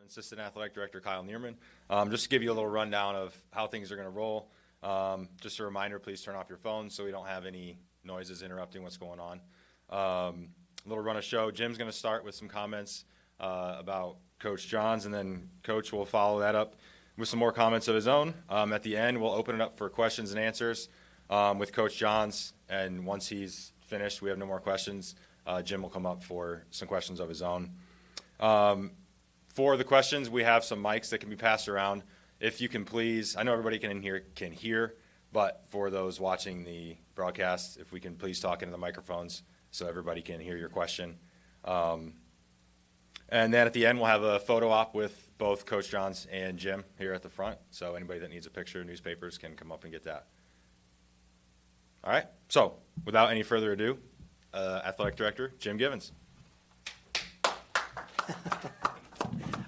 Assistant Athletic Director Kyle Neerman. Just to give you a little rundown of how things are going to roll. Just a reminder, please turn off your phones so we don't have any noises interrupting what's going on. A little run of show. Jim's going to start with some comments about Coach Johns, and then Coach will follow that up with some more comments of his own. At the end, we'll open it up for questions and answers with Coach Johns, and once he's finished, we have no more questions. Jim will come up for some questions of his own. For the questions, we have some mics that can be passed around. If you can please, I know everybody can hear, but for those watching the broadcast, if we can please talk into the microphones so everybody can hear your question. And then at the end, we'll have a photo op with both Coach Johns and Jim here at the front. So anybody that needs a picture, newspapers can come up and get that. All right, so without any further ado, Athletic Director Jim Givens.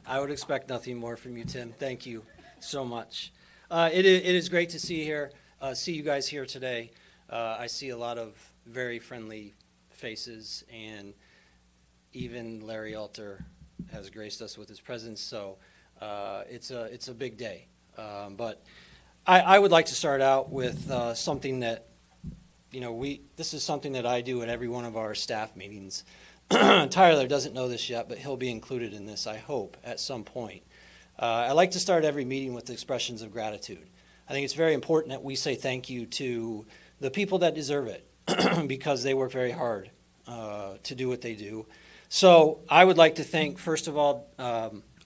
I would expect nothing more from you, Tim. Thank you so much. It is great to see you guys here today. I see a lot of very friendly faces, and even Larry Alter has graced us with his presence. So it's a big day. But I would like to start out with something that this is something that I do at every one of our staff meetings. Tyler doesn't know this yet, but he'll be included in this, I hope, at some point. I like to start every meeting with expressions of gratitude. I think it's very important that we say thank you to the people that deserve it because they work very hard to do what they do. So I would like to thank, first of all,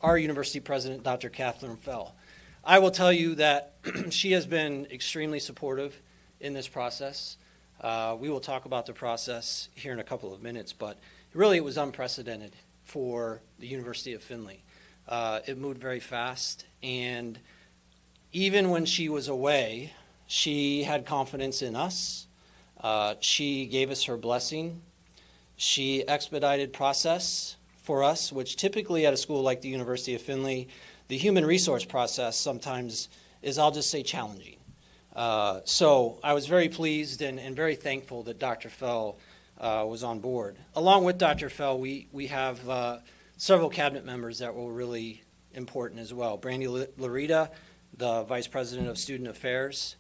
our university president, Dr. Kathleen Fell. I will tell you that she has been extremely supportive in this process. We will talk about the process here in a couple of minutes, but really it was unprecedented for the University of Findlay. It moved very fast, and even when she was away, she had confidence in us. She gave us her blessing. She expedited process for us, which typically at a school like the University of Findlay, the human resource process sometimes is, I'll just say, challenging. So I was very pleased and very thankful that Dr. Fell was on board. Along with Dr. Fell, we have several cabinet members that were really important as well. Brandy Larita, the Vice President of Student Affairs,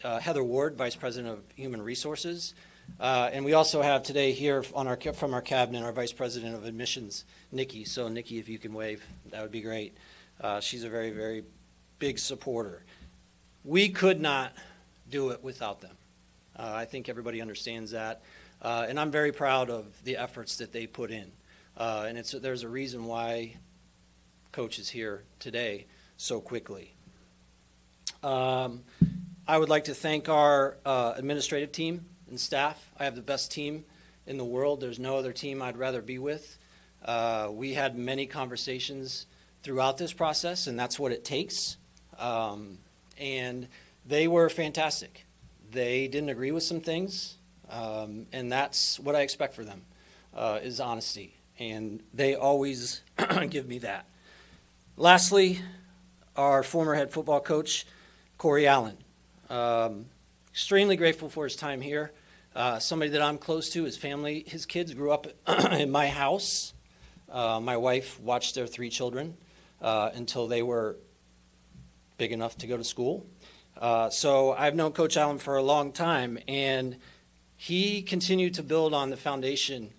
Heather Ward, Vice President of Human Resources, and we also have today here from our cabinet our Vice President of Admissions, Nikki. So Nikki, if you can wave, that would be great. She's a very, very big supporter. We could not do it without them. I think everybody understands that. And I'm very proud of the efforts that they put in. And there's a reason why Coach is here today so quickly. I would like to thank our administrative team and staff. I have the best team in the world. There's no other team I'd rather be with. We had many conversations throughout this process, and that's what it takes. And they were fantastic. They didn't agree with some things, and that's what I expect for them, is honesty. And they always give me that. Lastly, our former head football coach, Corey Allen. Extremely grateful for his time here. Somebody that I'm close to, his family, his kids grew up in my house. My wife watched their 3 children until they were big enough to go to school. So I've known Coach Allen for a long time, and he continued to build on the foundation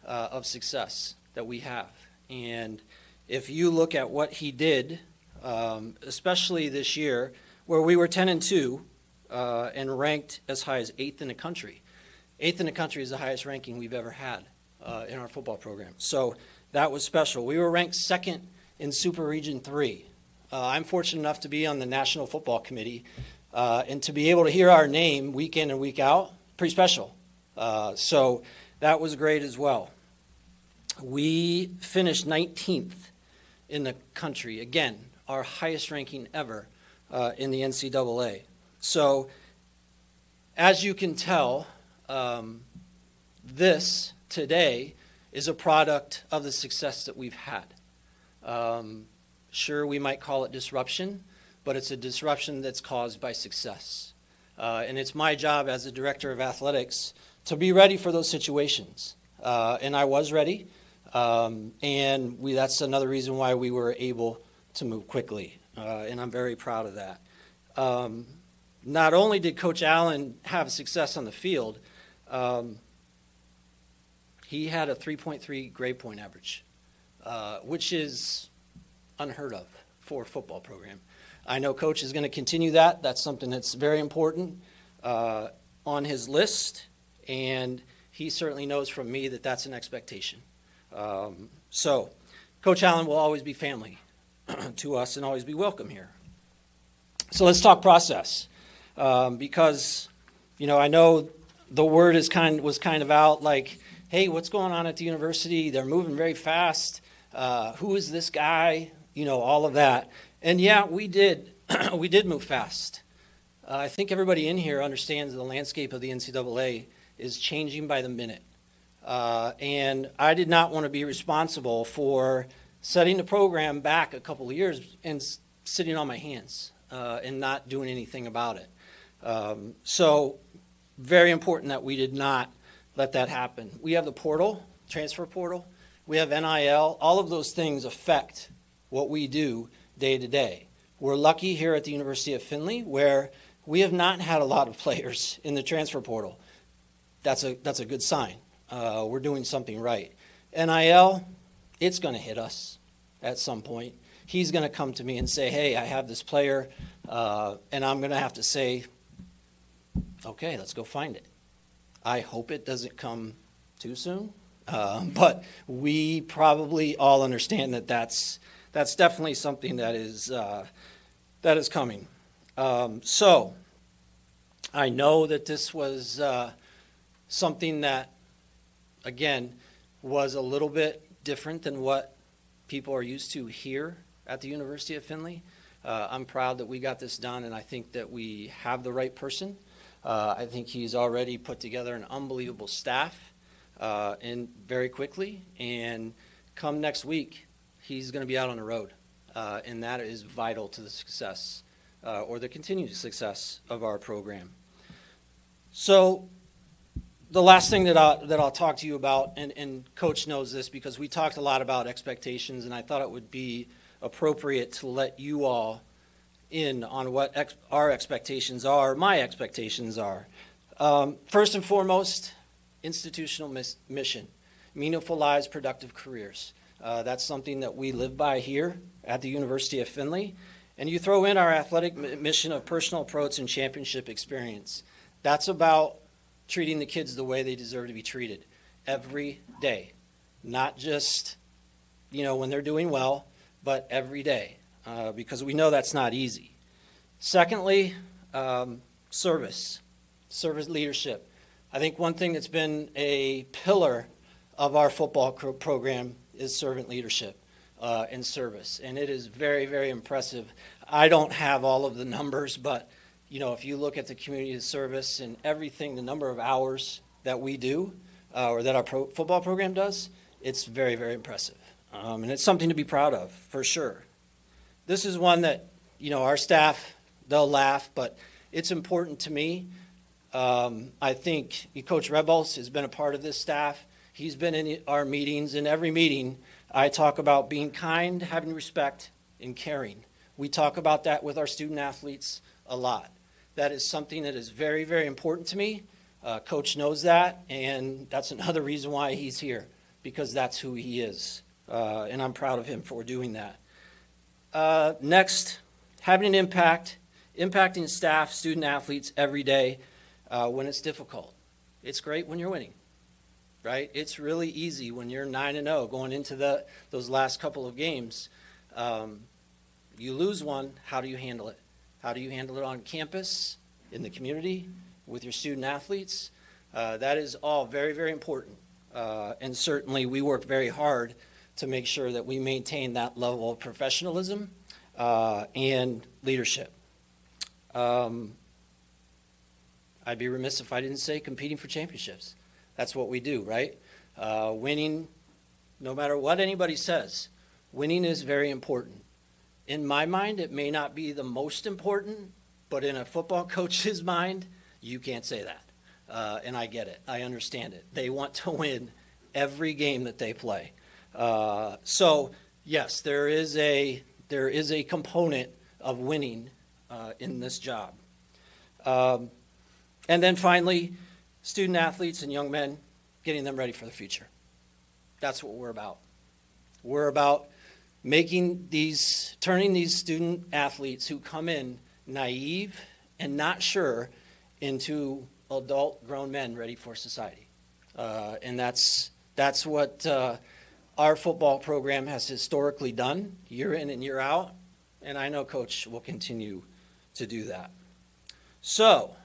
of success that we have. And if you look at what he did, especially this year, where we were 10-2 and ranked as high as 8th in the country. 8th in the country is the highest ranking we've ever had in our football program. So that was special. We were ranked 2nd in Super Region 3. I'm fortunate enough to be on the National Football Committee and to be able to hear our name week in and week out, pretty special. So that was great as well. We finished 19th in the country. Again, our highest ranking ever in the NCAA. So as you can tell, this today is a product of the success that we've had. Sure, we might call it disruption, but it's a disruption that's caused by success. And it's my job as the director of athletics to be ready for those situations. And I was ready. And that's another reason why we were able to move quickly, and I'm very proud of that. Not only did Coach Allen have success on the field, he had a 3.3 grade point average, which is unheard of for a football program. I know Coach is going to continue that. That's something that's very important on his list, and he certainly knows from me that that's an expectation. So Coach Allen will always be family to us and always be welcome here. So let's talk process, because, I know the word was kind of out like, hey, what's going on at the university? They're moving very fast. Who is this guy? All of that. And yeah, we did move fast. I think everybody in here understands the landscape of the NCAA is changing by the minute. And I did not want to be responsible for setting the program back a couple of years and sitting on my hands and not doing anything about it. So very important that we did not let that happen. We have the portal, transfer portal. We have NIL. All of those things affect what we do day to day. We're lucky here at the University of Findlay where we have not had a lot of players in the transfer portal. That's a good sign. We're doing something right. NIL, it's going to hit us at some point. He's going to come to me and say, hey, I have this player, and I'm going to have to say, okay, let's go find it. I hope it doesn't come too soon, but we probably all understand that that's definitely something that is coming. So I know that this was something that, again, was a little bit different than what people are used to here at the University of Findlay. I'm proud that we got this done, and I think that we have the right person. I think he's already put together an unbelievable staff and very quickly, and come next week, he's going to be out on the road, and that is vital to the success or the continued success of our program. So the last thing that I'll talk to you about, and Coach knows this because we talked a lot about expectations, and I thought it would be appropriate to let you all in on what our expectations are, my expectations are. First and foremost, institutional mission, meaningful lives, productive careers. That's something that we live by here at the University of Findlay. And you throw in our athletic mission of personal approach and championship experience. That's about treating the kids the way they deserve to be treated every day, not just, when they're doing well, but every day, because we know that's not easy. Secondly, service leadership. I think one thing that's been a pillar of our football program is servant leadership and service, and it is very, very impressive. I don't have all of the numbers, but if you look at the community service and everything, the number of hours that we do or that our football program does, it's very, very impressive. And it's something to be proud of, for sure. This is one that, our staff, they'll laugh, but it's important to me. I think Coach Rebels has been a part of this staff. He's been in our meetings. In every meeting, I talk about being kind, having respect, and caring. We talk about that with our student athletes a lot. That is something that is very, very important to me. Coach knows that, and that's another reason why he's here, because that's who he is. And I'm proud of him for doing that. Next, having an impact, impacting staff, student athletes every day when it's difficult. It's great when you're winning, right? It's really easy when you're 9-0 going into those last couple of games. You lose one, how do you handle it? How do you handle it on campus, in the community, with your student athletes? That is all very, very important. And certainly we work very hard to make sure that we maintain that level of professionalism and leadership. I'd be remiss if I didn't say competing for championships. That's what we do, right? Winning, no matter what anybody says, winning is very important. In my mind, it may not be the most important, but in a football coach's mind, you can't say that. And I get it. I understand it. They want to win every game that they play. So yes, there is a component of winning in this job. And then finally, student athletes and young men, getting them ready for the future. That's what we're about. We're about turning these student athletes who come in naive and not sure into adult grown men ready for society. And that's what our football program has historically done, year in and year out. And I know Coach will continue to do that. So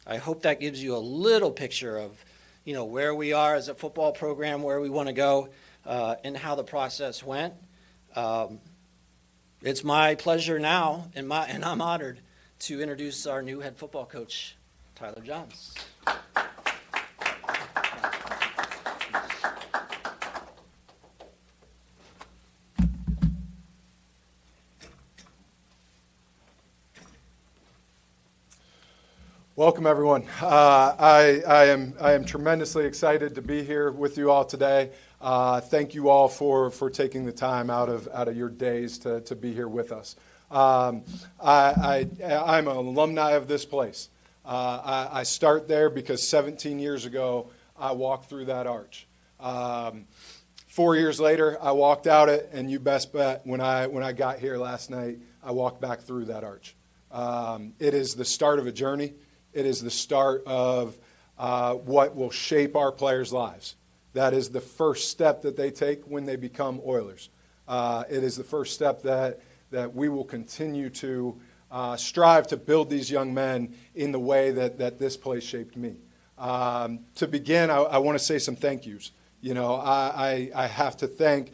I hope that gives you a little picture of, where we are as a football program, where we want to go, and how the process went. It's my pleasure now, and I'm honored to introduce our new head football coach, Tyler Johns. Welcome, everyone. I am tremendously excited to be here with you all today. Thank you all for taking the time out of your days to be here with us. I'm an alumni of this place. I start there because 17 years ago I walked through that arch. 4 years later I walked out it, and you best bet when I got here last night I walked back through that arch. It is the start of a journey. It is the start of what will shape our players' lives. That is the first step that they take when they become Oilers. It is the first step that we will continue to strive to build these young men in the way that this place shaped me. To begin, I want to say some thank yous. I have to thank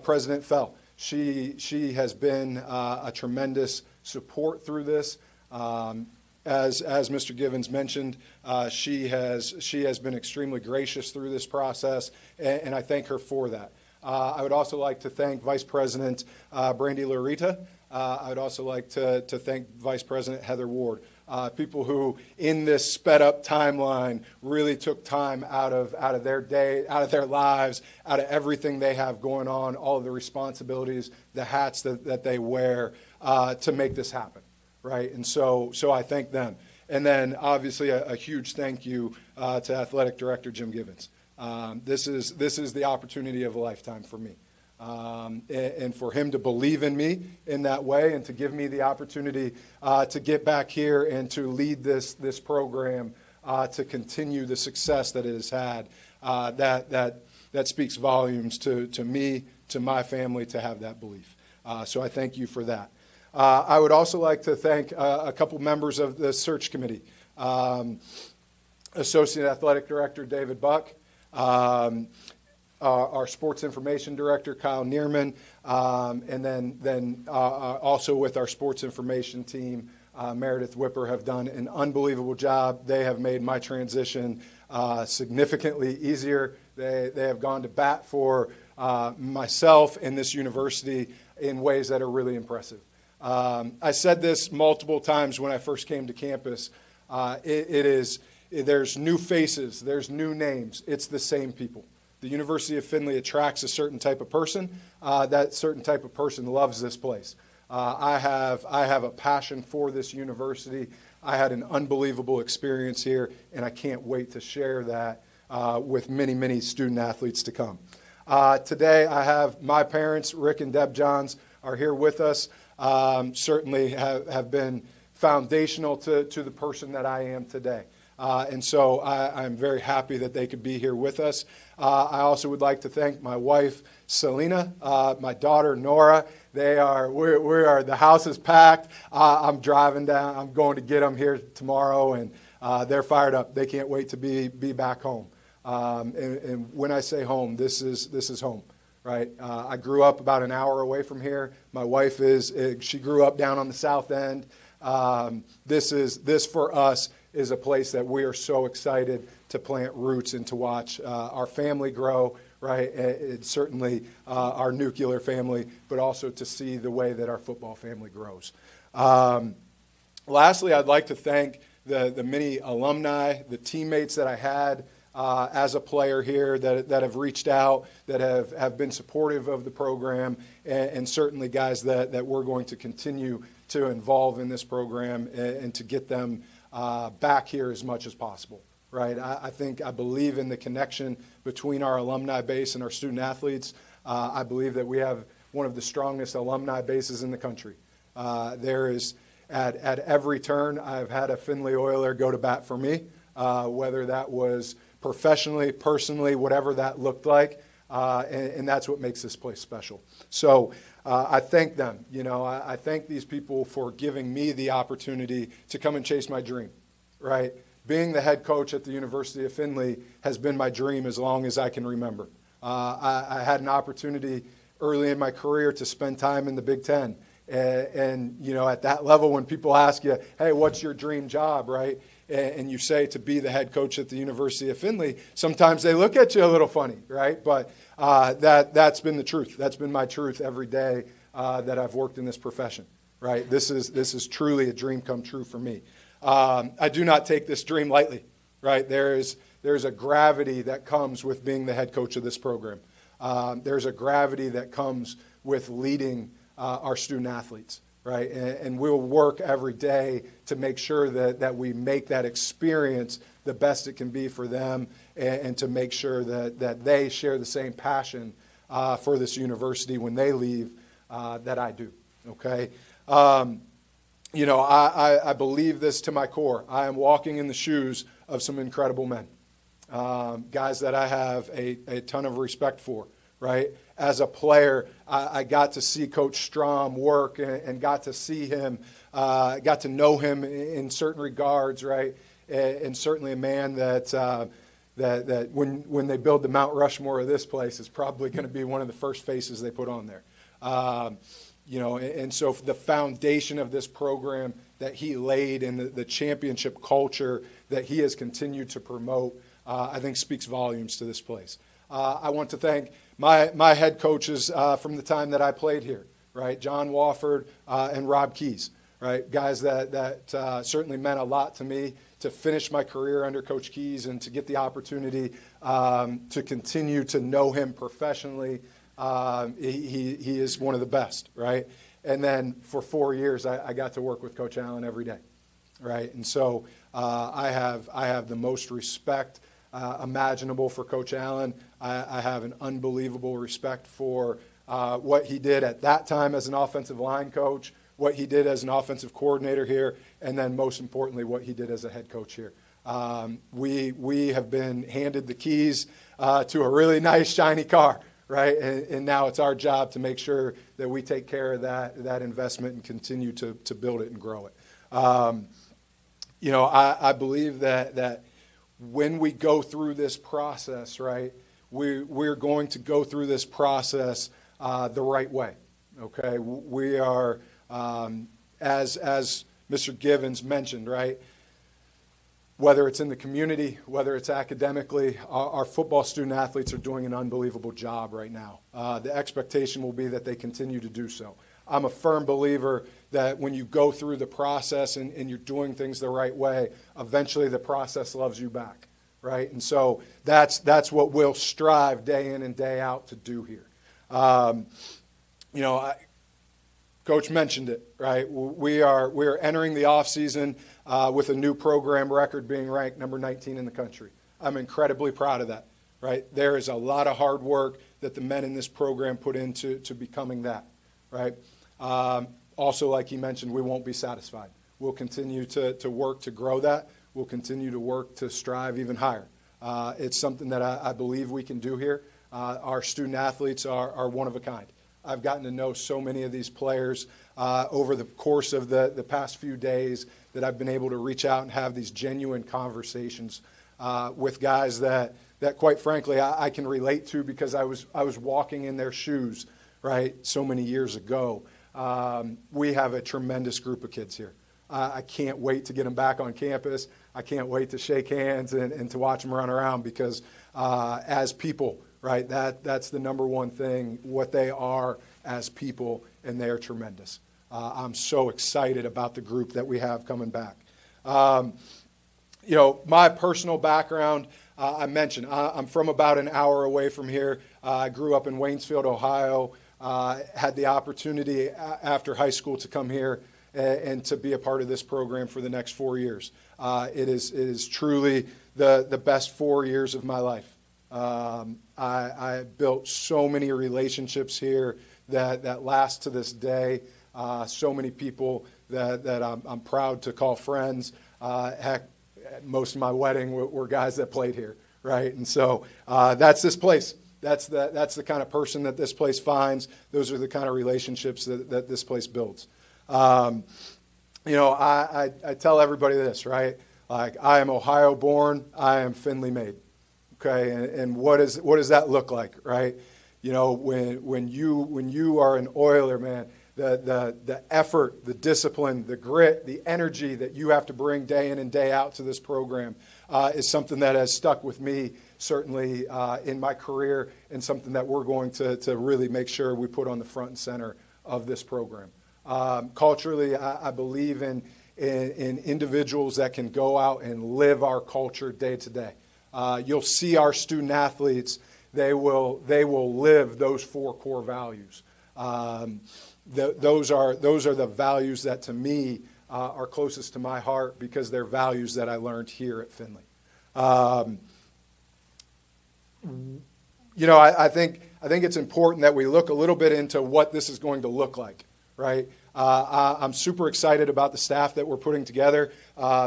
President Fell. She has been a tremendous support through this. As Mr. Givens mentioned, she has been extremely gracious through this process, and I thank her for that. I would also like to thank Vice President Brandy Larita. I would also like to thank Vice President Heather Ward, people who, in this sped-up timeline, really took time out of their day, out of their lives, out of everything they have going on, all of the responsibilities, the hats that they wear to make this happen. Right, and so I thank them. And then, obviously, a huge thank you to Athletic Director Jim Givens. This is the opportunity of a lifetime for me. And for him to believe in me in that way and to give me the opportunity to get back here and to lead this program to continue the success that it has had, that speaks volumes to me, to my family, to have that belief. So I thank you for that. I would also like to thank a couple members of the search committee. Associate Athletic Director David Buck, our Sports Information Director Kyle Neerman, and then also with our Sports Information team, Meredith Whipper, have done an unbelievable job. They have made my transition significantly easier. They have gone to bat for myself and this university in ways that are really impressive. I said this multiple times when I first came to campus. There's new faces, there's new names. It's the same people. The University of Findlay attracts a certain type of person. That certain type of person loves this place. I have a passion for this university. I had an unbelievable experience here, and I can't wait to share that with many, many student athletes to come. Today, I have my parents, Rick and Deb Johns, are here with us. Certainly have been foundational to the person that I am today. And so I'm very happy that they could be here with us. I also would like to thank my wife, Selena, my daughter, Nora. We are, the house is packed. I'm driving down. I'm going to get them here tomorrow, and they're fired up. They can't wait to be back home. And when I say home, this is home. Right. I grew up about an hour away from here. My wife she grew up down on the south end. This for us is a place that we are so excited to plant roots and to watch our family grow. Right. It's certainly our nuclear family, but also to see the way that our football family grows. Lastly, I'd like to thank the many alumni, the teammates that I had as a player here that have reached out, that have been supportive of the program, and certainly guys that we're going to continue to involve in this program and to get them back here as much as possible, right? I believe in the connection between our alumni base and our student athletes. I believe that we have one of the strongest alumni bases in the country. There is, at every turn, I've had a Findlay Oiler go to bat for me, whether that was professionally, personally, whatever that looked like, and that's what makes this place special. So I thank them. I thank these people for giving me the opportunity to come and chase my dream, right? Being the head coach at the University of Findlay has been my dream as long as I can remember. I had an opportunity early in my career to spend time in the Big Ten. And at that level, when people ask you, hey, what's your dream job, right? And you say to be the head coach at the University of Findlay, sometimes they look at you a little funny, right? But that's been the truth. That's been my truth every day that I've worked in this profession, right? This is truly a dream come true for me. I do not take this dream lightly, right? There's a gravity that comes with being the head coach of this program. There's a gravity that comes with leading our student athletes, right? And we'll work every day to make sure that we make that experience the best it can be for them, and to make sure that they share the same passion for this university when they leave that I do, okay? I believe this to my core. I am walking in the shoes of some incredible men, guys that I have a ton of respect for, right? As a player, I got to see Coach Strom work and got to see him, got to know him in certain regards, right? And certainly a man that when they build the Mount Rushmore of this place is probably going to be one of the first faces they put on there. And so the foundation of this program that he laid and the championship culture that he has continued to promote, I think speaks volumes to this place. I want to thank my head coaches from the time that I played here, right? John Wofford and Rob Keys, right? Guys that certainly meant a lot to me to finish my career under Coach Keys and to get the opportunity to continue to know him professionally. He is one of the best, right? And then for 4 years, I got to work with Coach Allen every day, right? And so I have the most respect imaginable for Coach Allen. I have an unbelievable respect for what he did at that time as an offensive line coach, what he did as an offensive coordinator here, and then most importantly, what he did as a head coach here. We have been handed the keys to a really nice, shiny car, right? And now it's our job to make sure that we take care of that investment and continue to build it and grow it. I believe that when we go through this process, right, we're going to go through this process the right way, okay? We are, as Mr. Givens mentioned, right, whether it's in the community, whether it's academically, our football student athletes are doing an unbelievable job right now. The expectation will be that they continue to do so. I'm a firm believer that when you go through the process and you're doing things the right way, eventually the process loves you back, right? And so that's what we'll strive day in and day out to do here. Coach mentioned it, right? We are entering the offseason with a new program record being ranked number 19 in the country. I'm incredibly proud of that, right? There is a lot of hard work that the men in this program put into becoming that, right? Also, like he mentioned, we won't be satisfied. We'll continue to work to grow that. We'll continue to work to strive even higher. It's something that I believe we can do here. Our student athletes are one of a kind. I've gotten to know so many of these players over the course of the past few days that I've been able to reach out and have these genuine conversations with guys that quite frankly I can relate to because I was walking in their shoes, right, so many years ago. We have a tremendous group of kids here. I can't wait to get them back on campus. I can't wait to shake hands and to watch them run around because as people, right, that's the number one thing, what they are as people, and they are tremendous. I'm so excited about the group that we have coming back. My personal background, I mentioned, I'm from about an hour away from here. I grew up in Waynesfield, Ohio. Had the opportunity after high school to come here and to be a part of this program for the next 4 years. It is truly the best 4 years of my life. I built so many relationships here that last to this day. So many people that I'm proud to call friends. Heck, most of my wedding were guys that played here, right? And so that's this place. That's the kind of person that this place finds. Those are the kind of relationships that this place builds. I tell everybody this, right? Like, I am Ohio born, I am Findlay made. Okay, and what does that look like, right? When you are an Oiler, man, the effort, the discipline, the grit, the energy that you have to bring day in and day out to this program is something that has stuck with me, certainly in my career, and something that we're going to really make sure we put on the front and center of this program. Culturally, I believe in individuals that can go out and live our culture day to day. You'll see our student athletes, they will live those 4 core values. Those are the values that, to me, are closest to my heart, because they're values that I learned here at Findlay. I think it's important that we look a little bit into what this is going to look like, right? I'm super excited about the staff that we're putting together.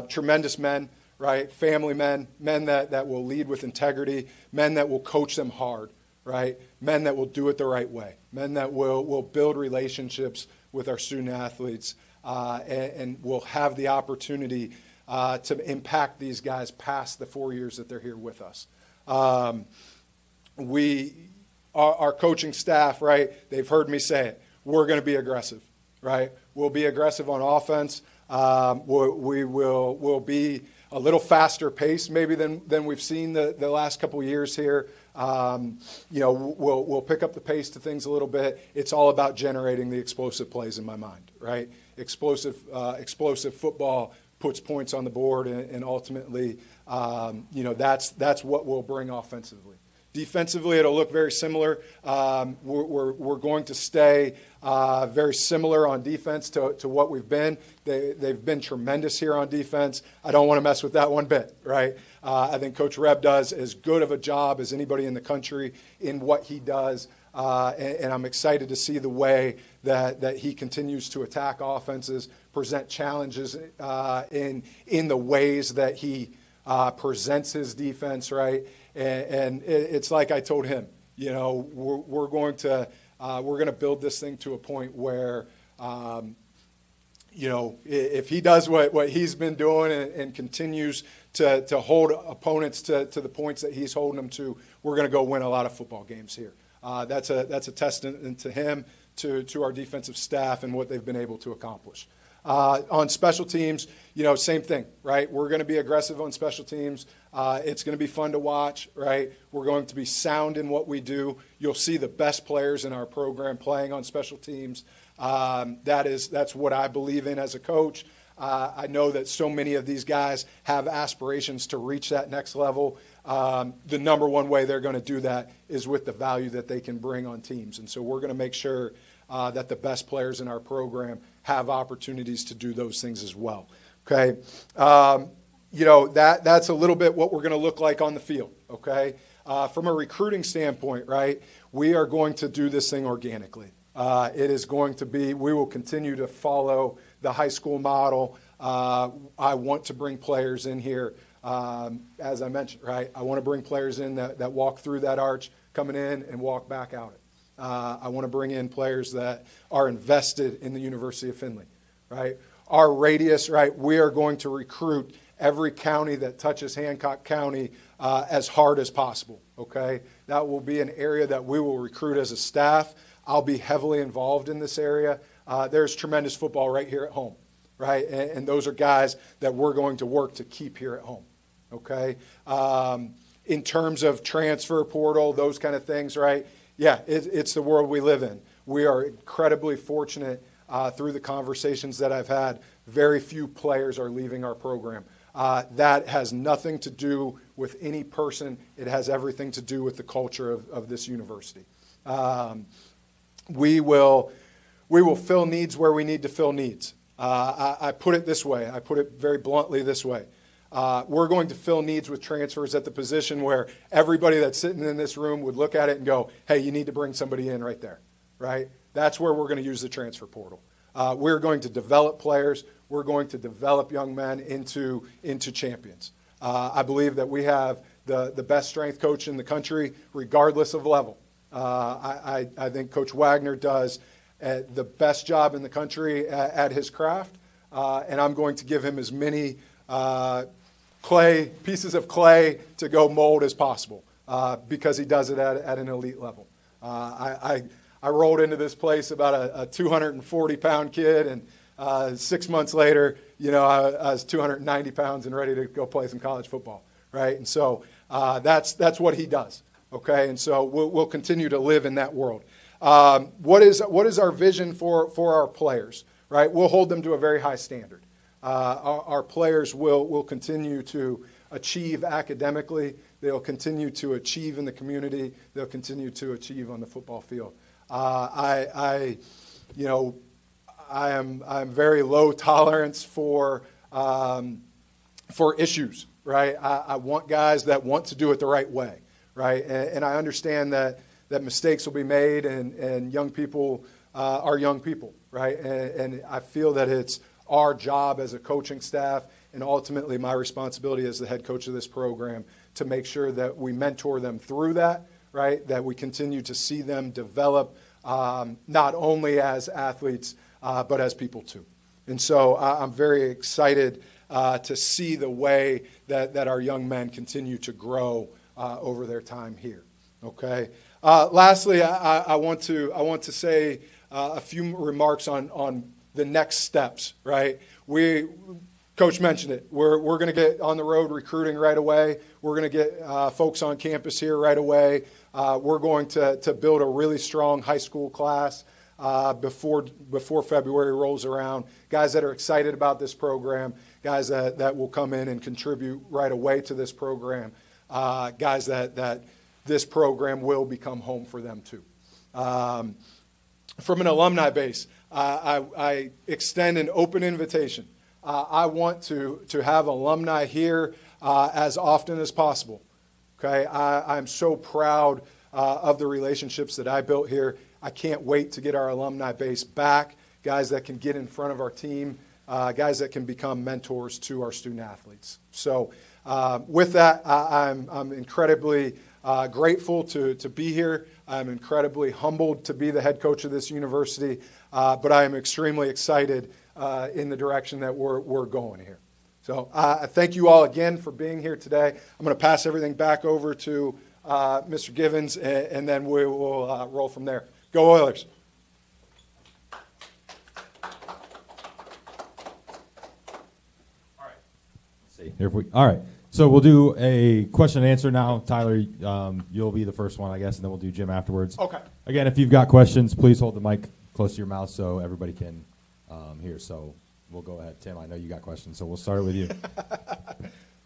Tremendous men, right? Family men that will lead with integrity, men that will coach them hard, right? Men that will do it the right way, men that will build relationships with our student athletes, and will have the opportunity to impact these guys past the 4 years that they're here with us. Our coaching staff, right, they've heard me say it, we're going to be aggressive, right? We'll be aggressive on offense. We'll be a little faster pace maybe than we've seen the last couple of years here. We'll pick up the pace to things a little bit. It's all about generating the explosive plays in my mind, right? Explosive football puts points on the board, and ultimately, that's what we'll bring offensively. Defensively, it'll look very similar. We're going to stay very similar on defense to what we've been. They've been tremendous here on defense. I don't want to mess with that one bit, right? I think Coach Reb does as good of a job as anybody in the country in what he does, and I'm excited to see the way that he continues to attack offenses, present challenges in the ways that he presents his defense, right? And it's like I told him, we're going to build this thing to a point where, if he does what he's been doing and continues to hold opponents to the points that he's holding them to, we're going to go win a lot of football games here. That's a testament to him, to our defensive staff, and what they've been able to accomplish. On special teams, same thing, right? We're going to be aggressive on special teams. It's going to be fun to watch, right? We're going to be sound in what we do. You'll see the best players in our program playing on special teams. That's what I believe in as a coach. I know that so many of these guys have aspirations to reach that next level. The number one way they're going to do that is with the value that they can bring on teams. And so we're going to make sure that the best players in our program have opportunities to do those things as well. Okay, that's a little bit what we're going to look like on the field. Okay, from a recruiting standpoint, right, we are going to do this thing organically. It is going to be, we will continue to follow the high school model. I want to bring players in here, as I mentioned, right? I want to bring players in that walk through that arch coming in and walk back out it. I want to bring in players that are invested in the University of Findlay, right? Our radius, right, we are going to recruit every county that touches Hancock County as hard as possible, okay? That will be an area that we will recruit as a staff. I'll be heavily involved in this area. There's tremendous football right here at home, right? And those are guys that we're going to work to keep here at home, okay? In terms of transfer portal, those kind of things, right? Yeah, it's the world we live in. We are incredibly fortunate through the conversations that I've had. Very few players are leaving our program. That has nothing to do with any person. It has everything to do with the culture of this university. We will fill needs where we need to fill needs. I put it this way. I put it very bluntly this way. We're going to fill needs with transfers at the position where everybody that's sitting in this room would look at it and go, hey, you need to bring somebody in right there, right? That's where we're going to use the transfer portal. We're going to develop players. We're going to develop young men into champions. I believe that we have the best strength coach in the country, regardless of level. I think Coach Wagner does the best job in the country at his craft, and I'm going to give him as many pieces of clay to go mold as possible because he does it at an elite level. I rolled into this place about a 240-pound kid, and 6 months later, I was 290 pounds and ready to go play some college football, right? And so that's what he does, okay? And so we'll continue to live in that world. What is our vision for our players, right? We'll hold them to a very high standard. Our players will continue to achieve academically. They'll continue to achieve in the community. They'll continue to achieve on the football field. I'm very low tolerance for issues, right? I want guys that want to do it the right way, right? And I understand that mistakes will be made, and young people are young people, right? And I feel that it's our job as a coaching staff, and ultimately my responsibility as the head coach of this program, to make sure that we mentor them through that, right? That we continue to see them develop not only as athletes, but as people too. And so I'm very excited to see the way that our young men continue to grow over their time here. Okay. Lastly, I want to say a few remarks on the next steps. Right. Coach mentioned it. We're going to get on the road recruiting right away. We're going to get folks on campus here right away. We're going to build a really strong high school class before February rolls around. Guys that are excited about this program, guys that will come in and contribute right away to this program, guys that this program will become home for them too. From an alumni base, I extend an open invitation. I want to have alumni here as often as possible. Okay, I'm so proud of the relationships that I built here. I can't wait to get our alumni base back, guys that can get in front of our team, guys that can become mentors to our student athletes. So with that, I'm incredibly grateful to be here. I'm incredibly humbled to be the head coach of this university, but I am extremely excited in the direction that we're going here. So I thank you all again for being here today. I'm going to pass everything back over to Mr. Givens, and then we will roll from there. Go Oilers. All right. So we'll do a question and answer now. Tyler, you'll be the first one, I guess, and then we'll do Jim afterwards. Okay. Again, if you've got questions, please hold the mic close to your mouth so everybody can hear. So we'll go ahead. Tim, I know you got questions, so we'll start with you.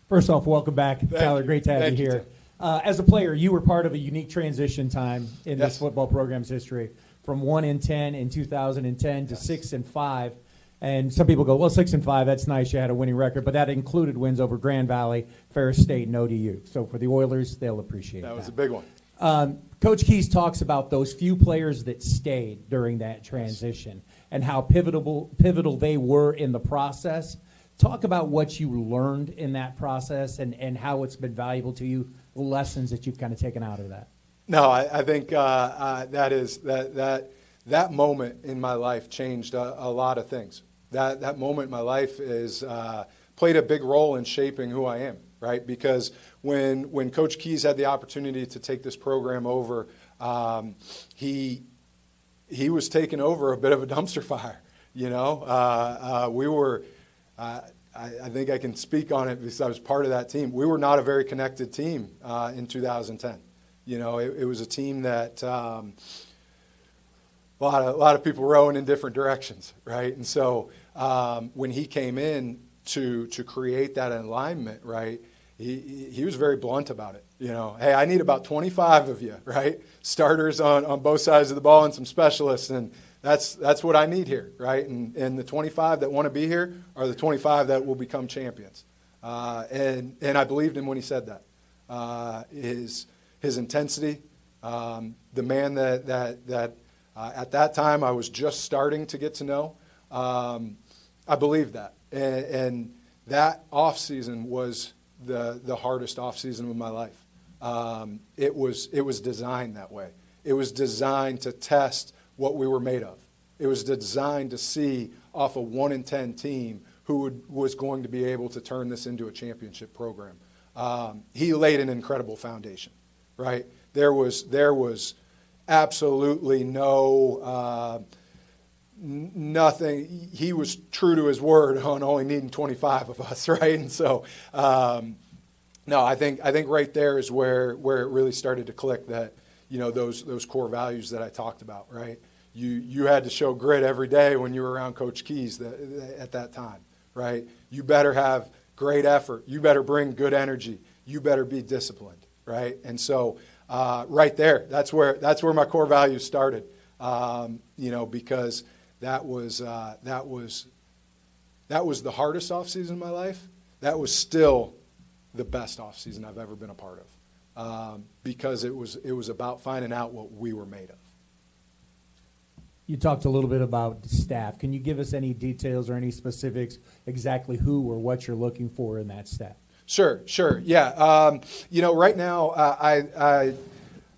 First off, welcome back, Tyler. Great to have you here. As a player, you were part of a unique transition time in this football program's history, from 1-10 in 2010 to 6-5. And some people go, well, 6-5, that's nice. You had a winning record, but that included wins over Grand Valley, Ferris State, and ODU. So for the Oilers, they'll appreciate that. That was a big one. Coach Keys talks about those few players that stayed during that transition and how pivotal they were in the process. Talk about what you learned in that process and how it's been valuable to you, the lessons that you've kind of taken out of that. No, I think that moment in my life changed a lot of things. That moment in my life is played a big role in shaping who I am, right? Because when Coach Keys had the opportunity to take this program over, he was taking over a bit of a dumpster fire. You know, we were. I think I can speak on it because I was part of that team. We were not a very connected team in 2010. You know, it was a team that a lot of people rowing in different directions, right? And so when he came in, to create that alignment, right, he was very blunt about it. You know, hey, I need about 25 of you, right? Starters on both sides of the ball and some specialists, and that's what I need here, right? And the 25 that want to be here are the 25 that will become champions. And I believed him when he said that. His intensity, the man that at that time I was just starting to get to know, I believed that. And that off season was the hardest off season of my life. It was designed that way. It was designed to test what we were made of. It was designed to see off a 1-10 team who was going to be able to turn this into a championship program. He laid an incredible foundation, right? There was absolutely nothing. He was true to his word on only needing 25 of us, right? And so, no, I think right there is where it really started to click that, you know, those core values that I talked about, right? You had to show grit every day when you were around Coach Keys at that time, right? You better have great effort. You better bring good energy. You better be disciplined, right? And so, right there, that's where my core values started, you know, because that was the hardest off season of my life. That was still the best off season I've ever been a part of, because it was about finding out what we were made of. You talked a little bit about staff. Can you give us any details or any specifics exactly who or what you're looking for in that staff? Sure. Yeah. You know, right now, I've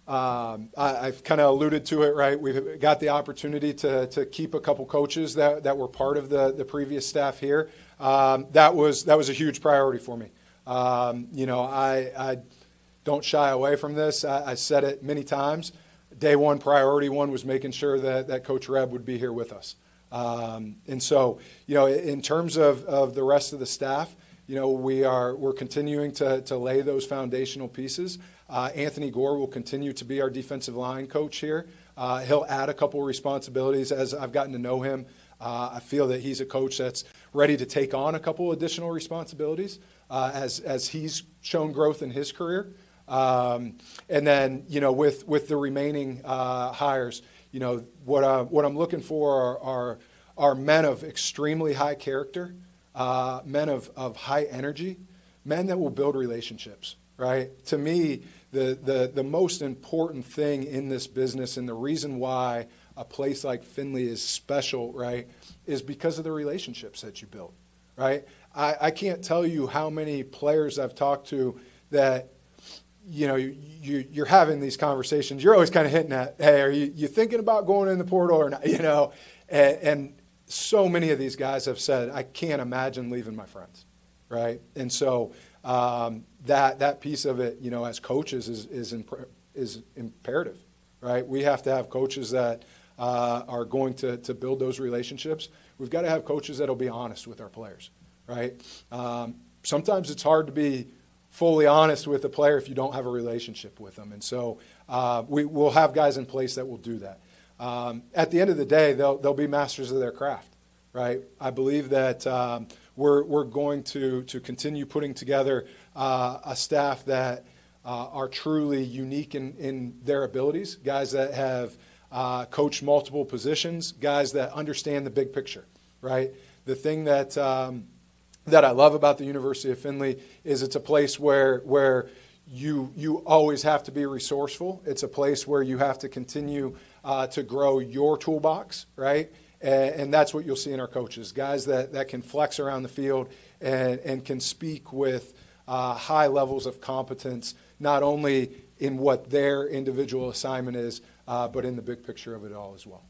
kind of alluded to it, right? We've got the opportunity to keep a couple coaches that were part of the previous staff here. That was a huge priority for me. You know, I don't shy away from this. I said it many times. Day one, priority one was making sure that Coach Reb would be here with us. And so, you know, in terms of the rest of the staff, you know, we're continuing to lay those foundational pieces. Anthony Gore will continue to be our defensive line coach here. He'll add a couple responsibilities as I've gotten to know him. I feel that he's a coach that's ready to take on a couple additional responsibilities as he's shown growth in his career. And then, you know, with the remaining hires, you know, what I'm looking for are men of extremely high character, men of high energy, men that will build relationships, right? To me, the most important thing in this business and the reason why a place like Findlay is special, right, is because of the relationships that you build, right? I can't tell you how many players I've talked to that, you know, you're having these conversations. You're always kind of hinting at, hey, are you thinking about going in the portal or not? You know, and so many of these guys have said, I can't imagine leaving my friends, right? And so that piece of it, you know, as coaches is imperative, right? We have to have coaches that are going to build those relationships. We've got to have coaches that'll be honest with our players, right? Sometimes it's hard to be fully honest with a player if you don't have a relationship with them. And so we'll have guys in place that will do that. At the end of the day, they'll be masters of their craft, right? I believe that we're going to continue putting together a staff that are truly unique in their abilities, guys that have coached multiple positions, guys that understand the big picture, right? The thing that I love about the University of Findlay is it's a place where you always have to be resourceful. It's a place where you have to continue to grow your toolbox, right? And that's what you'll see in our coaches, guys that can flex around the field and can speak with high levels of competence, not only in what their individual assignment is, but in the big picture of it all as well.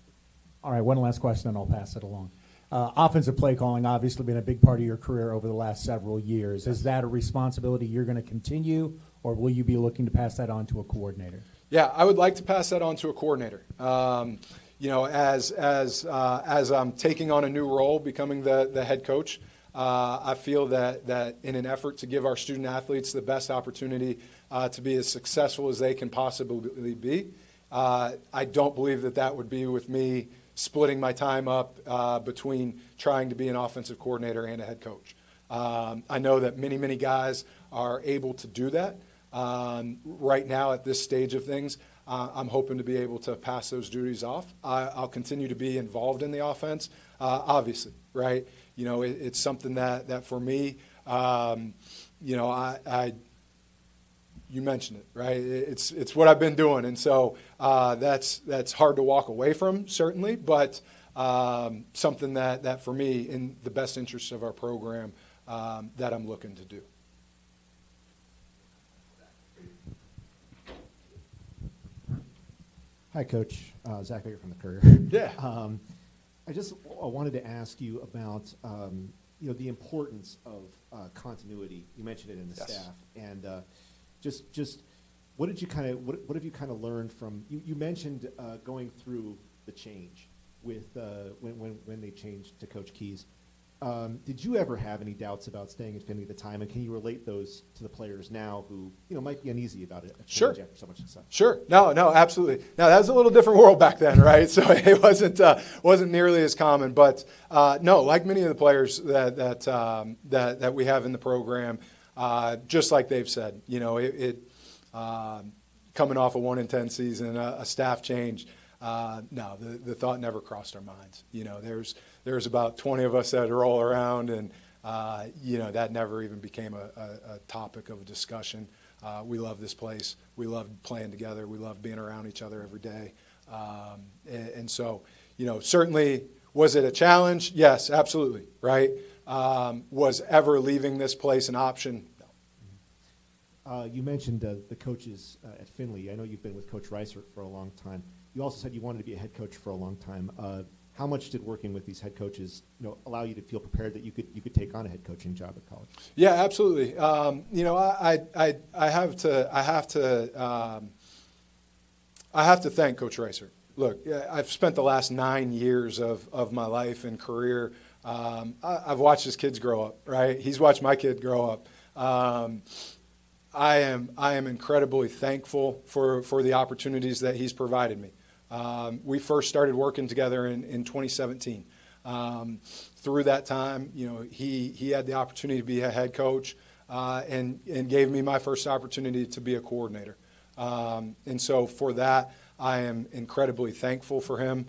All right, one last question, and I'll pass it along. Offensive play calling obviously been a big part of your career over the last several years. Is that a responsibility you're going to continue, or will you be looking to pass that on to a coordinator? Yeah, I would like to pass that on to a coordinator. You know, as I'm taking on a new role, becoming the head coach, I feel that in an effort to give our student athletes the best opportunity to be as successful as they can possibly be, I don't believe that would be with me splitting my time up between trying to be an offensive coordinator and a head coach. I know that many guys are able to do that. Right now at this stage of things, I'm hoping to be able to pass those duties off. I'll continue to be involved in the offense, obviously, right? You know, it's something that for me, you know, you mentioned it, right? It's what I've been doing, and so that's hard to walk away from, certainly, but something that for me, in the best interest of our program, that I'm looking to do. Hi, Coach. Zach Baker from the Courier. Yeah. I wanted to ask you about you know, the importance of continuity. You mentioned it in the Yes. staff, and just what did you kind of what have you kind of learned from? You mentioned going through the change with when they changed to Coach Keys. Did you ever have any doubts about staying at Findlay at the time, and can you relate those to the players now who, you know, might be uneasy about it? Sure. After so much success. Sure. No, absolutely. Now, that was a little different world back then, right? So it wasn't nearly as common. But no, like many of the players that we have in the program, just like they've said, you know, coming off a 1-10 season, a staff change. No, the thought never crossed our minds. You know, there's about 20 of us that roll around, and you know, that never even became a topic of discussion. We love this place. We love playing together. We love being around each other every day. And so, you know, certainly, was it a challenge? Yes, absolutely. Right? Was ever leaving this place an option? No. You mentioned the coaches at Findlay. I know you've been with Coach Reiser for a long time. You also said you wanted to be a head coach for a long time. How much did working with these head coaches, you know, allow you to feel prepared that you could take on a head coaching job at college? Yeah, absolutely. You know, I have to thank Coach Reiser. Look, I've spent the last 9 years of my life and career. I've watched his kids grow up. Right? He's watched my kid grow up. I am incredibly thankful for the opportunities that he's provided me. We first started working together in 2017. Through that time, you know, he had the opportunity to be a head coach and gave me my first opportunity to be a coordinator. And so for that, I am incredibly thankful for him.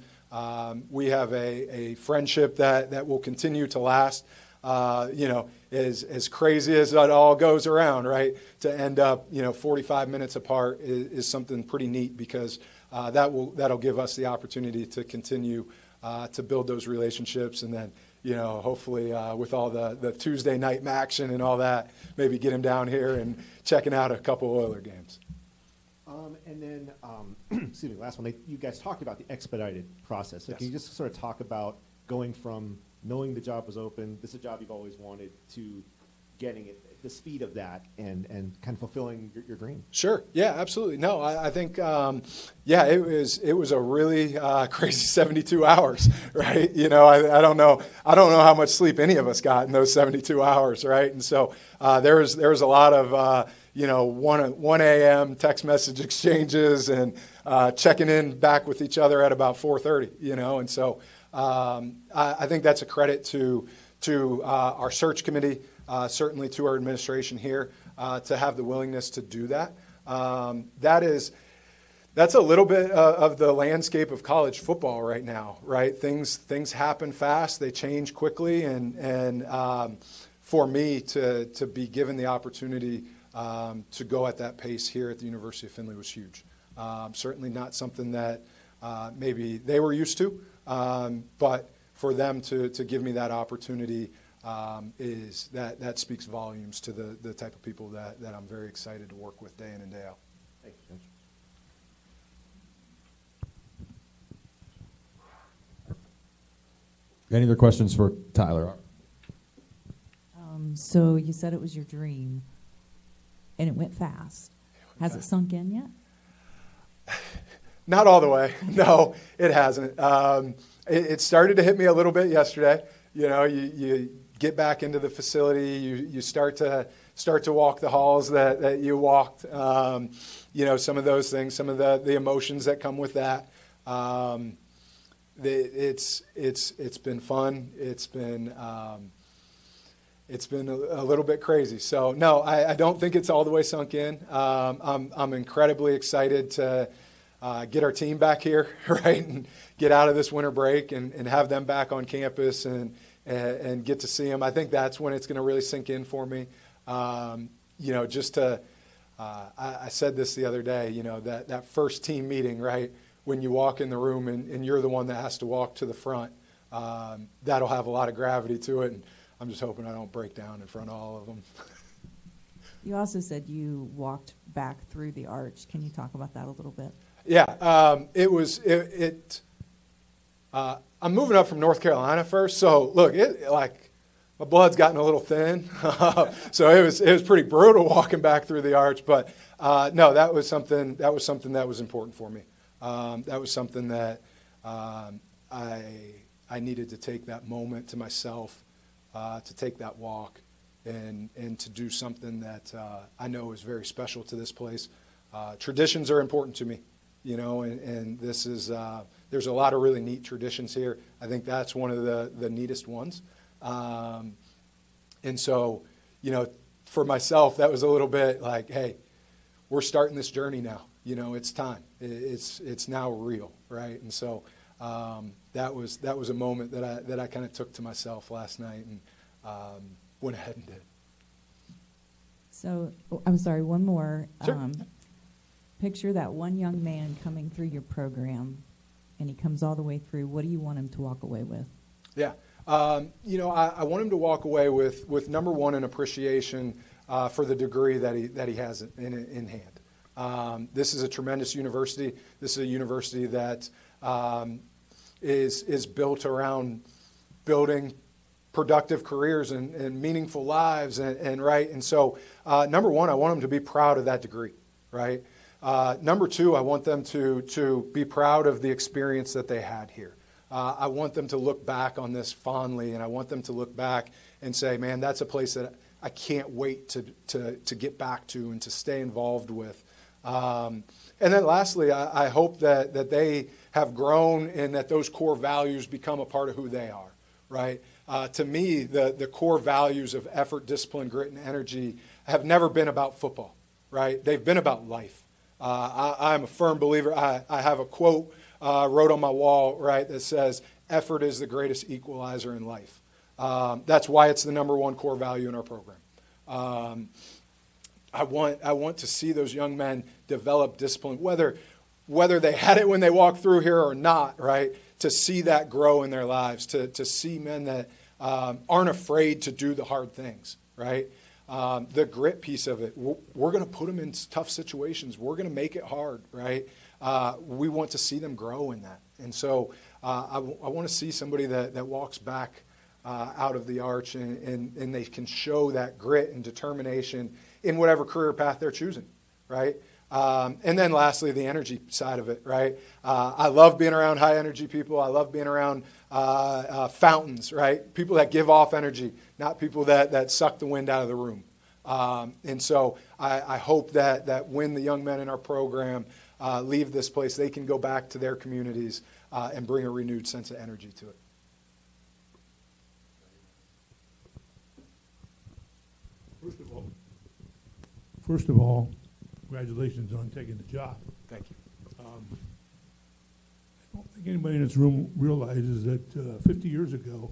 We have a friendship that will continue to last. You know, as crazy as it all goes around, right? To end up, you know, 45 minutes apart is something pretty neat, because that'll give us the opportunity to continue to build those relationships, and then, you know, hopefully with all the Tuesday night action and all that, maybe get him down here and checking out a couple Oiler games. And then, excuse me, last one. You guys talked about the expedited process. So Yes. Can you just sort of talk about going from knowing the job was open, this is a job you've always wanted, to getting it, the speed of that, and kind of fulfilling your dream? Sure. Yeah, absolutely. No, I think, yeah, it was a really crazy 72 hours, right? You know, I don't know how much sleep any of us got in those 72 hours, right? And so there was a lot of, you know, 1 a.m. text message exchanges, and checking in back with each other at about 4:30, you know, and so I think that's a credit to our search committee, certainly to our administration here, to have the willingness to do that. That's a little bit of the landscape of college football right now, right? Things happen fast, they change quickly, and for me to be given the opportunity to go at that pace here at the University of Findlay was huge. Certainly not something that maybe they were used to, but for them to give me that opportunity that speaks volumes to the type of people that I'm very excited to work with day in and day out. Thank you, Coach. Any other questions for Tyler? So you said it was your dream, and it went fast. Has it sunk in yet? Not all the way. No, it hasn't. It started to hit me a little bit yesterday. You know, you get back into the facility, you start to walk the halls that you walked. You know, some of those things, some of the emotions that come with that. It's been fun. it's been a little bit crazy. So no, I don't think it's all the way sunk in. I'm incredibly excited to get our team back here, right, and get out of this winter break and have them back on campus and get to see them. I think that's when it's going to really sink in for me. Just to, I said this the other day, that first team meeting, right, when you walk in the room and you're the one that has to walk to the front, that'll have a lot of gravity to it. And I'm just hoping I don't break down in front of all of them. You also said you walked back through the arch. Can you talk about that a little bit? Yeah, I'm moving up from North Carolina first, so look, my blood's gotten a little thin, so it was pretty brutal walking back through the arch. But no, that was something that was important for me. That was something that I needed to take that moment to myself, to take that walk, and to do something that I know is very special to this place. Traditions are important to me, and this is there's a lot of really neat traditions here. I think that's one of the neatest ones. And so, for myself, that was a little bit like, hey, we're starting this journey now. It's time. It's now real, right? And so that was a moment that I kind of took to myself last night and went ahead and did. So, I'm sorry, one more. Sure. Picture that one young man coming through your program, and he comes all the way through. What do you want him to walk away with? Yeah. I want him to walk away with number one, an appreciation for the degree that he has in hand. This is a tremendous university. This is a university that is built around building productive careers and meaningful lives, and right. And so, number one, I want them to be proud of that degree, right? Number two, I want them to be proud of the experience that they had here. I want them to look back on this fondly, and I want them to look back and say, man, that's a place that I can't wait to get back to and to stay involved with. And then lastly, I hope that they have grown and that those core values become a part of who they are, right? To me, the core values of effort, discipline, grit, and energy have never been about football, right? They've been about life. I'm a firm believer. I have a quote wrote on my wall, right, that says, effort is the greatest equalizer in life. That's why it's the number one core value in our program. I want to see those young men develop discipline, whether they had it when they walked through here or not, right, to see that grow in their lives, to see men that aren't afraid to do the hard things, right? The grit piece of it, we're going to put them in tough situations. We're going to make it hard, right? We want to see them grow in that. And so I want to see somebody that walks back out of the arch and they can show that grit and determination in whatever career path they're choosing, right? And then lastly, the energy side of it, right? I love being around high energy people. I love being around fountains, right? People that give off energy, not people that suck the wind out of the room. And so I hope that when the young men in our program leave this place, they can go back to their communities and bring a renewed sense of energy to it. First of all, congratulations on taking the job. Thank you. I don't think anybody in this room realizes that 50 years ago,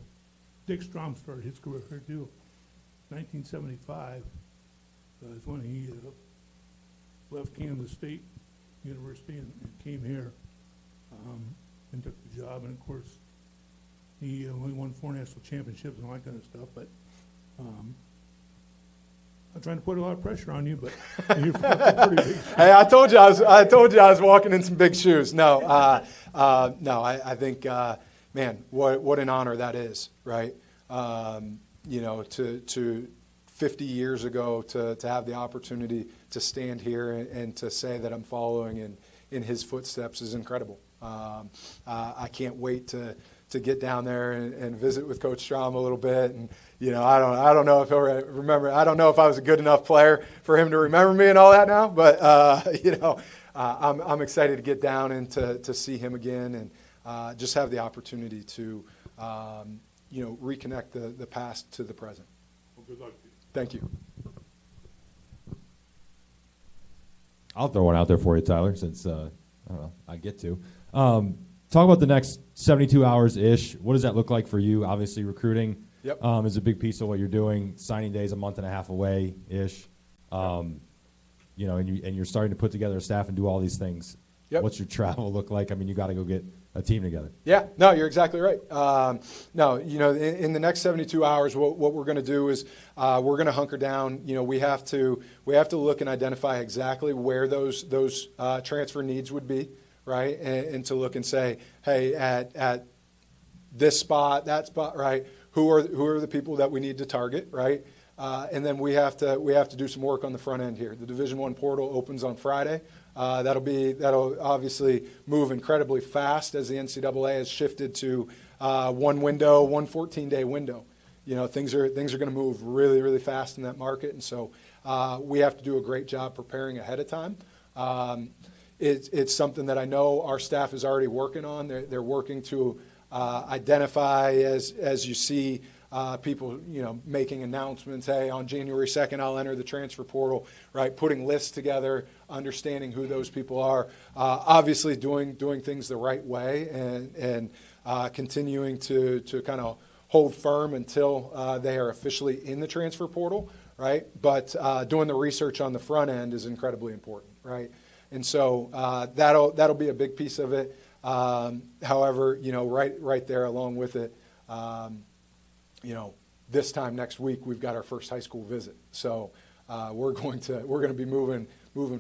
Dick Strom started his career here too. 1975 is when he left Kansas State University and came here and took the job. And of course, he only won 4 national championships and all that kind of stuff. But I'm trying to put a lot of pressure on you, but you're pretty big. Hey, I told you I was walking in some big shoes. No, I think, man, what an honor that is, right? To 50 years ago to have the opportunity to stand here and to say that I'm following in his footsteps is incredible. I can't wait to get down there and visit with Coach Strom a little bit. And, I don't know if he'll remember. I don't know if I was a good enough player for him to remember me and all that now. But, I'm excited to get down and to see him again and just have the opportunity to, reconnect the past to the present. Well, Good luck to you. Thank you. I'll throw one out there for you, Tyler, since I don't know, I get to. Talk about the next 72 hours-ish. What does that look like for you? Obviously, recruiting Yep. is a big piece of what you're doing. Signing day is a month and a half away-ish. You know, and you're starting to put together a staff and do all these things. Yep. What's your travel look like? I mean, you got to go get a team together. Yeah, no, you're exactly right. No, you know, in the next 72 hours, what we're going to do is we're going to hunker down. You know, we have to look and identify exactly where those transfer needs would be, right? And to look and say, hey, at this spot, that spot, right? Who are the people that we need to target, right? And then we have to do some work on the front end here. The Division I portal opens on Friday. That'll obviously move incredibly fast as the NCAA has shifted to one 14-day window. You know, things are going to move really, really fast in that market, and so we have to do a great job preparing ahead of time. It's something that I know our staff is already working on. They're working to identify as you see people, you know, making announcements. Hey, on January 2nd, I'll enter the transfer portal. Right, putting lists together, understanding who those people are. Obviously, doing things the right way, and continuing to kind of hold firm until they are officially in the transfer portal. Right, but doing the research on the front end is incredibly important. Right, and so that'll be a big piece of it. However, you know, right there along with it. You know, this time next week we've got our first high school visit, so we're going to be moving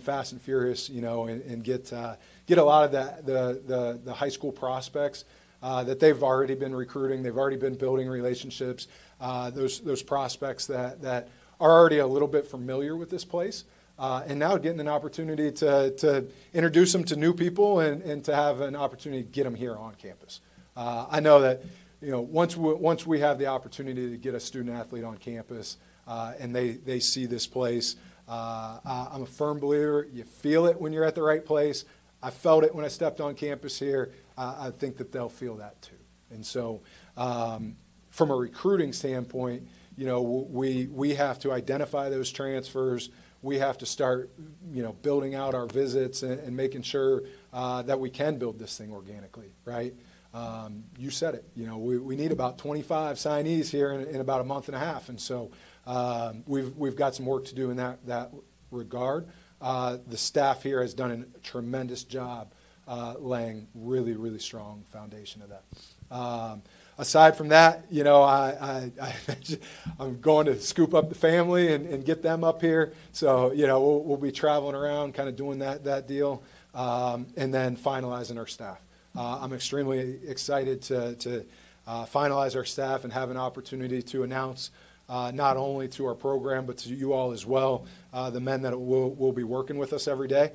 fast and furious, you know, and get a lot of the high school prospects that they've already been recruiting. They've already been building relationships. Those prospects that are already a little bit familiar with this place, and now getting an opportunity to introduce them to new people and to have an opportunity to get them here on campus. I know that. You know, once we have the opportunity to get a student athlete on campus and they see this place, I'm a firm believer. You feel it when you're at the right place. I felt it when I stepped on campus here. I think that they'll feel that too. And so, from a recruiting standpoint, you know, we have to identify those transfers. We have to start, you know, building out our visits and making sure that we can build this thing organically, right? You said it. You know, we need about 25 signees here in about a month and a half, and so we've got some work to do in that regard. The staff here has done a tremendous job laying really, really strong foundation of that. Aside from that, you know, I'm going to scoop up the family and get them up here. So, you know, we'll be traveling around, kind of doing that deal, and then finalizing our staff. I'm extremely excited to finalize our staff and have an opportunity to announce not only to our program but to you all as well, the men that will be working with us every day.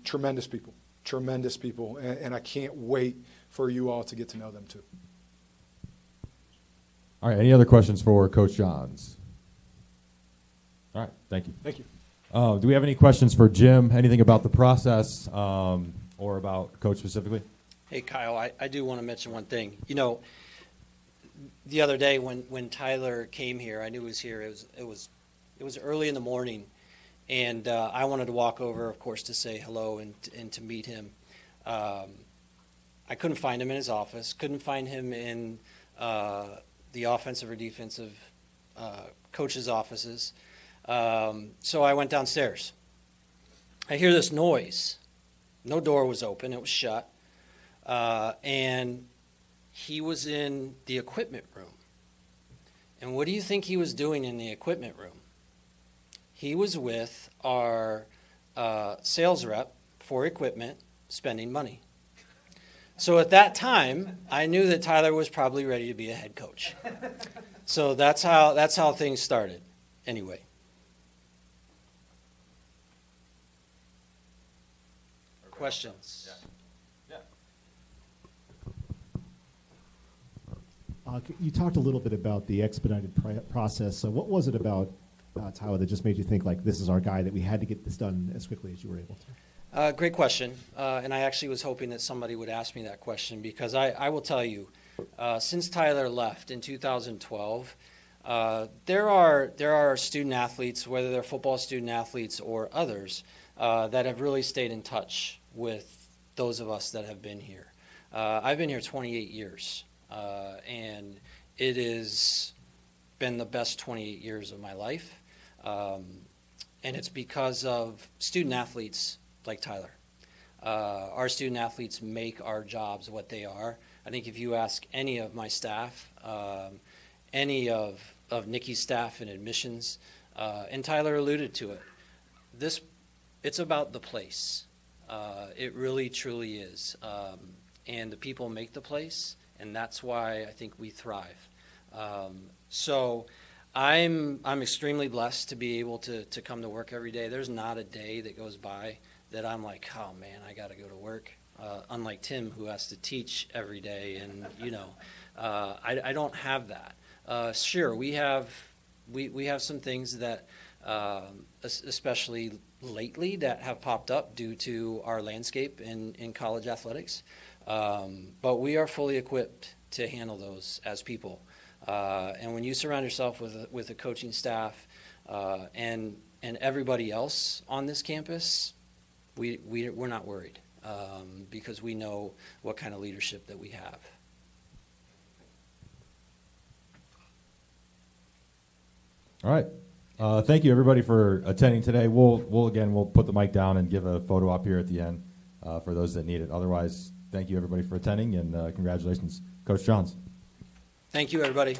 Tremendous people, and I can't wait for you all to get to know them too. All right, any other questions for Coach Johns? All right, thank you. Thank you. Do we have any questions for Jim? Anything about the process or about Coach specifically? Hey, Kyle, I do want to mention one thing. You know, the other day when Tyler came here, I knew he was here. It was early in the morning, and I wanted to walk over, of course, to say hello and to meet him. I couldn't find him in his office. Couldn't find him in the offensive or defensive coach's offices. So I went downstairs. I hear this noise. No door was open. It was shut. And he was in the equipment room. And what do you think he was doing in the equipment room? He was with our sales rep for equipment, spending money. So at that time, I knew that Tyler was probably ready to be a head coach. So that's how things started. Anyway. Questions? You talked a little bit about the expedited process. So what was it about Tyler that just made you think, like, this is our guy, that we had to get this done as quickly as you were able to? Great question. And I actually was hoping that somebody would ask me that question, because I will tell you, since Tyler left in 2012, There are student athletes, whether they're football student athletes or others, that have really stayed in touch with those of us that have been here. I've been here 28 years, and it has been the best 28 years of my life. And it's because of student athletes like Tyler. Our student athletes make our jobs what they are. I think if you ask any of my staff, any of Nikki's staff in admissions, and Tyler alluded to it, it's about the place. It really, truly is. And the people make the place, and that's why I think we thrive. So I'm extremely blessed to be able to come to work every day. There's not a day that goes by that I'm like, oh man, I got to go to work. Unlike Tim, who has to teach every day, and I don't have that. Sure, we have some things that, especially lately, that have popped up due to our landscape in college athletics. But we are fully equipped to handle those as people. And when you surround yourself with a coaching staff and everybody else on this campus, we're not worried because we know what kind of leadership that we have. All right. Thank you, everybody, for attending today. We'll put the mic down and give a photo up here at the end for those that need it. Otherwise, thank you, everybody, for attending, and congratulations, Coach Johns. Thank you, everybody.